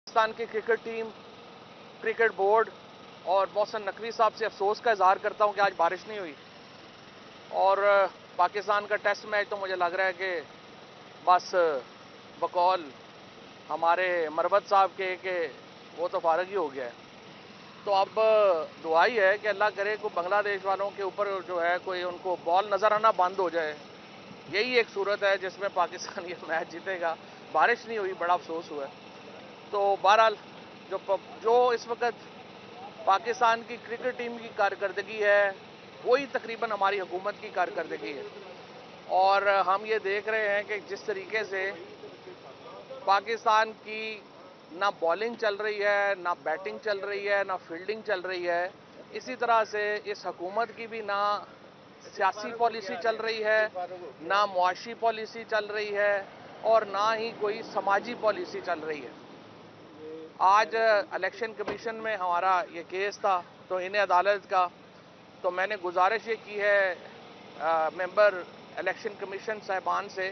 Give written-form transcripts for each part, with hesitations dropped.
पाकिस्तान की cricket team, cricket board और मोहसिन नकवी साहब से अफसोस का इजहार करता हूं कि आज बारिश नहीं हुई। और पाकिस्तान का टेस्ट मैच तो मुझे लग रहा है कि बस बकौल हमारे मरवत साहब के कि वो तो फारग ही हो गया है। तो अब दुआ ही है कि अल्लाह करे को बांग्लादेश वालों के ऊपर जो है कोई उनको बॉल नज़र आना बंद हो जाए। यही एक सूरत है जिसमें पाकिस्तान ये मैच जीतेगा। बारिश नहीं हुई, बड़ा अफसोस हुआ है। तो बहरहाल जो इस वक्त पाकिस्तान की क्रिकेट टीम की कारकर्दगी है वही तकरीबन हमारी हुकूमत की कारकर्दगी है। और हम ये देख रहे हैं कि जिस तरीके से पाकिस्तान की ना बॉलिंग चल रही है, ना बैटिंग चल रही है, ना फील्डिंग चल रही है, इसी तरह से इस हुकूमत की भी ना सियासी पॉलिसी चल रही है, ना मुआशी पॉलिसी चल रही है और ना ही कोई समाजी पॉलिसी चल रही है। आज इलेक्शन कमीशन में हमारा ये केस था तो इन्हें अदालत का, तो मैंने गुजारिश ये की है मेंबर इलेक्शन कमीशन साहिबान से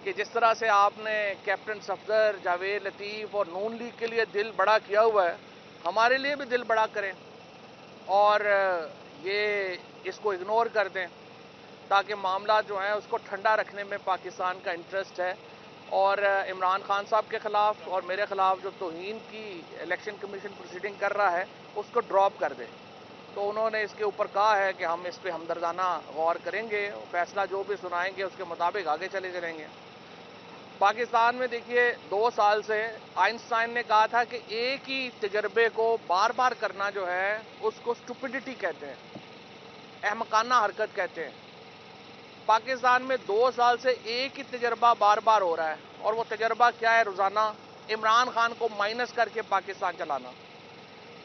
कि जिस तरह से आपने कैप्टन सफदर, जावेद लतीफ़ और नून लीग के लिए दिल बड़ा किया हुआ है, हमारे लिए भी दिल बड़ा करें और ये इसको इग्नोर कर दें ताकि मामला जो है उसको ठंडा रखने में पाकिस्तान का इंटरेस्ट है। और इमरान खान साहब के ख़िलाफ़ और मेरे ख़िलाफ़ जो तौहीन की इलेक्शन कमीशन प्रोसीडिंग कर रहा है उसको ड्रॉप कर दें। तो उन्होंने इसके ऊपर कहा है कि हम इस पर हमदर्दाना गौर करेंगे, फैसला जो भी सुनाएंगे उसके मुताबिक आगे चले चलेंगे। पाकिस्तान में देखिए 2 साल से आइंस्टाइन ने कहा था कि एक ही तजर्बे को बार बार करना जो है उसको स्टुपिडिटी कहते हैं, अहमकाना हरकत कहते हैं। पाकिस्तान में 2 साल से एक ही तजर्बा बार बार हो रहा है और वो तजर्बा क्या है? रोज़ाना इमरान खान को माइनस करके पाकिस्तान चलाना।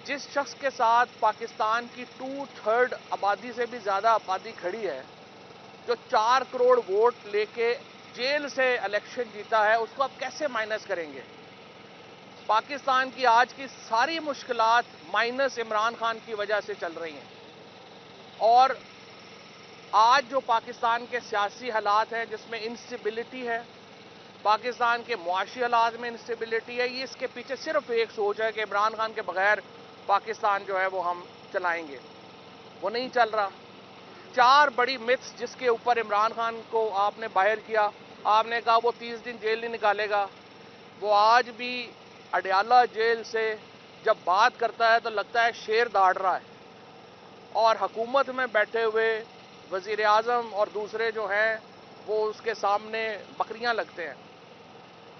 जिस शख्स के साथ पाकिस्तान की 2/3 आबादी से भी ज़्यादा आबादी खड़ी है, जो 4 करोड़ वोट लेके जेल से इलेक्शन जीता है, उसको आप कैसे माइनस करेंगे? पाकिस्तान की आज की सारी मुश्किलात माइनस इमरान खान की वजह से चल रही हैं। और आज जो पाकिस्तान के सियासी हालात हैं जिसमें इंस्टेबिलिटी है, पाकिस्तान के मुआशी हालात में इंस्टेबिलिटी है, ये इसके पीछे सिर्फ एक सोच है कि इमरान खान के बगैर पाकिस्तान जो है वो हम चलाएंगे। वो नहीं चल रहा। 4 बड़ी मिथ्स जिसके ऊपर इमरान खान को आपने बाहर किया, आपने कहा वो 30 दिन जेल नहीं निकालेगा। वो आज भी अडयाला जेल से जब बात करता है तो लगता है शेर दहाड़ रहा है और हुकूमत में बैठे हुए वज़ीर आज़म और दूसरे जो हैं वो उसके सामने बकरियां लगते हैं।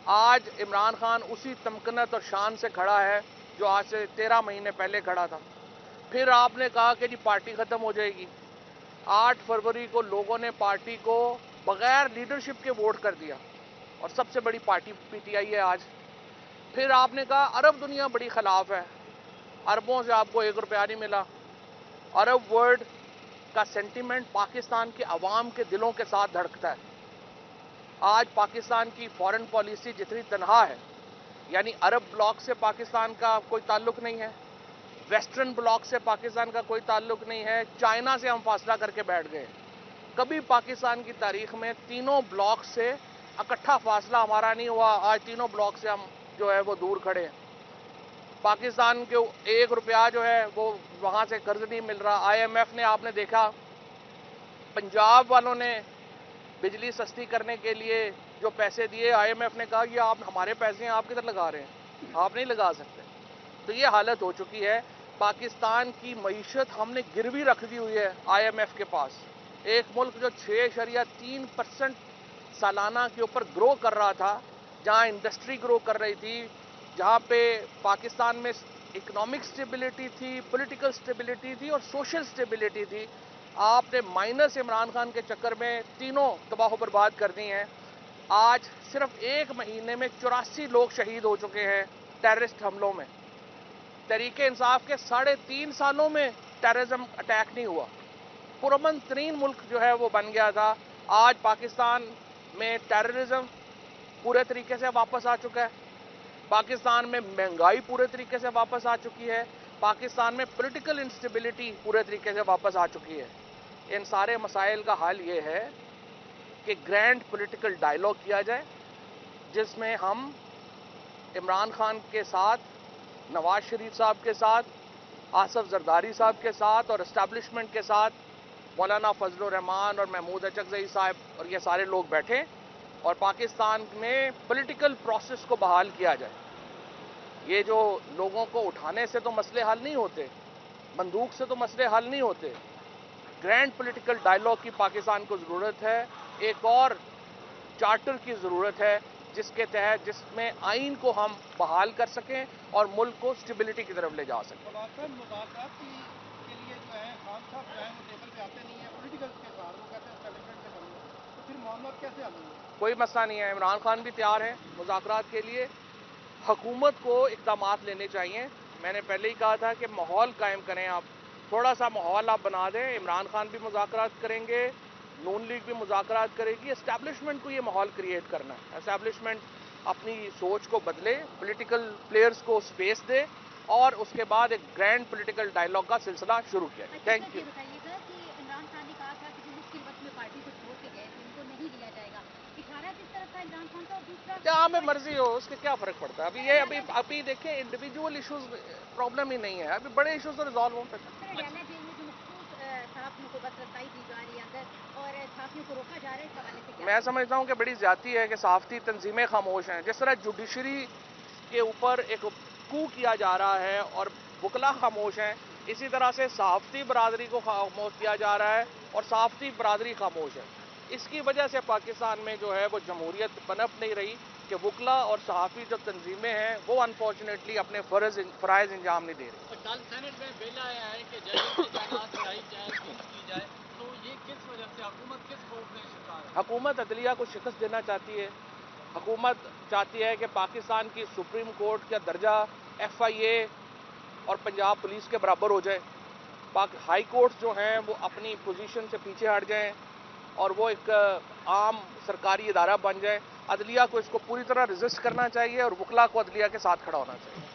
आज इमरान खान उसी तमकनत और शान से खड़ा है जो आज से 13 महीने पहले खड़ा था। फिर आपने कहा कि जी पार्टी ख़त्म हो जाएगी। 8 फरवरी को लोगों ने पार्टी को बगैर लीडरशिप के वोट कर दिया और सबसे बड़ी पार्टी पीटीआई है आज। फिर आपने कहा अरब दुनिया बड़ी खिलाफ है, अरबों से आपको 1 रुपया नहीं मिला। अरब वर्ल्ड का सेंटीमेंट पाकिस्तान के अवाम के दिलों के साथ धड़कता है। आज पाकिस्तान की फॉरेन पॉलिसी जितनी तनहा है, यानी अरब ब्लॉक से पाकिस्तान का कोई ताल्लुक नहीं है, वेस्टर्न ब्लॉक से पाकिस्तान का कोई ताल्लुक नहीं है, चाइना से हम फासला करके बैठ गए। कभी पाकिस्तान की तारीख में तीनों ब्लॉक से इकट्ठा फासला हमारा नहीं हुआ। आज तीनों ब्लॉक से हम जो है वो दूर खड़े हैं। पाकिस्तान के 1 रुपया जो है वो वहाँ से कर्ज नहीं मिल रहा। IMF ने, आपने देखा, पंजाब वालों ने बिजली सस्ती करने के लिए जो पैसे दिए, IMF ने कहा कि आप हमारे पैसे हैं, आप किधर लगा रहे हैं, आप नहीं लगा सकते। तो ये हालत हो चुकी है। पाकिस्तान की मईशत हमने गिरवी रख दी हुई है IMF के पास। एक मुल्क जो 6.3% सालाना के ऊपर ग्रो कर रहा था, जहाँ इंडस्ट्री ग्रो कर रही थी, जहाँ पे पाकिस्तान में इकोनॉमिक स्टेबिलिटी थी, पॉलिटिकल स्टेबिलिटी थी और सोशल स्टेबिलिटी थी, आपने माइनस इमरान खान के चक्कर में तीनों तबाह बर्बाद कर दी हैं। आज सिर्फ 1 महीने में 84 लोग शहीद हो चुके हैं टेररिस्ट हमलों में। तहरीक इंसाफ के 3.5 सालों में टेररिज्म अटैक नहीं हुआ। पुरअमन तरीन मुल्क जो है वो बन गया था। आज पाकिस्तान में टेररिज्म पूरे तरीके से वापस आ चुका है। पाकिस्तान में महंगाई पूरे तरीके से वापस आ चुकी है। पाकिस्तान में पॉलिटिकल इंस्टेबिलिटी पूरे तरीके से वापस आ चुकी है। इन सारे मसाइल का हल ये है कि ग्रैंड पॉलिटिकल डायलॉग किया जाए, जिसमें हम عمران خان کے ساتھ، نواز شریف صاحب کے ساتھ، آصف زرداری صاحب کے ساتھ اور اسٹیبلشمنٹ کے ساتھ مولانا فضل الرحمان اور محمود اچکزئی صاحب اور یہ سارے لوگ بیٹھیں اور پاکستان میں پولیٹیکل پروسیس کو بحال کیا جائے. یہ جو لوگوں کو اٹھانے سے تو مسئلے حل نہیں ہوتے، بندوق سے تو مسئلے حل نہیں ہوتے. گرینڈ پولیٹیکل ڈائیلاگ کی پاکستان کو ضرورت ہے. ایک اور چارٹر کی ضرورت ہے جس کے تحت جس میں آئین کو ہم بحال کر سکیں اور ملک کو اسٹیبلٹی کی طرف لے جا سکیں. مذاکرات کے لیے جو ہے خان صاحب جو ہے وہ ٹیبل پہ آتے نہیں ہیں پولیٹیکل کے ساتھ، وہ کہتے ہیں اسٹیبلشمنٹ سے کروں گا، تو پھر معاملات کیسے حل ہوں گے؟ کوئی مسئلہ نہیں ہے. عمران خان بھی تیار ہے مذاکرات کے لیے. حکومت کو اقدامات لینے چاہیے. میں نے پہلے ہی کہا تھا کہ ماحول قائم کریں. آپ تھوڑا سا ماحول آپ بنا دیں. عمران خان بھی مذاکرات کریں گے، نون لیگ بھی مذاکرات کرے گی. اسٹیبلشمنٹ کو یہ ماحول کریٹ کرنا ہے. اسٹیبلشمنٹ اپنی سوچ کو بدلے، پولیٹیکل پلیئرز کو سپیس دے اور اس کے بعد ایک گرینڈ پولیٹیکل ڈائیلاگ کا سلسلہ شروع کیا. Thank you. بتائیے گا کہ عمران خان نے کہا تھا کہ جو مشکل وقت میں پارٹی کو چھوڑ کے گئے تھے ان کو نہیں لیا جائے گا، اشارہ کس طرف تھا عمران خان کا؟ اور دوسرا جہاں میں مرضی ہو اس کے کیا فرق پڑتا ہے؟ ابھی دیکھیں انڈیویجول ایشوز پرابلم ہی نہیں ہے. ابھی بڑے ایشوز تو ریزالو ہوں. ڈالا جیل میں جو مخصوص صحافیوں کو بس رسائی دی جا رہی ہے اندر اور صحافیوں کو روکا جا رہا ہے، اس حوالے سے کیا؟ میں سمجھتا ہوں کہ بڑی زیادتی ہے کہ صحافتی تنظیمیں خاموش ہیں. جس طرح جوڈیشری کے اوپر ایک کو کیا جا رہا ہے اور وکلا خاموش ہیں، اسی طرح سے صحافتی برادری کو خاموش کیا جا رہا ہے اور صحافتی برادری خاموش ہے. اس کی وجہ سے پاکستان میں جو ہے وہ جمہوریت پنپ نہیں رہی کہ وکلا اور صحافی جو تنظیمیں ہیں وہ انفارچونیٹلی اپنے فرائض انجام نہیں دے رہی. کل سینٹ میں بل آیا ہے کہ ججوں کی تعینات بڑھائی جائے، کی جائے، تو یہ کس وجہ سے حکومت کس خوف میں شکار ہے؟ حکومت عدلیہ کو شکست دینا چاہتی ہے. حکومت چاہتی ہے کہ پاکستان کی سپریم کورٹ کا درجہ FIA اور پنجاب پولیس کے برابر ہو جائے. ہائی کورٹس جو ہیں وہ اپنی پوزیشن سے پیچھے ہٹ جائیں اور وہ ایک عام سرکاری ادارہ بن جائے. عدلیہ کو اس کو پوری طرح ریزسٹ کرنا چاہیے اور وکلا کو عدلیہ کے ساتھ کھڑا ہونا چاہیے.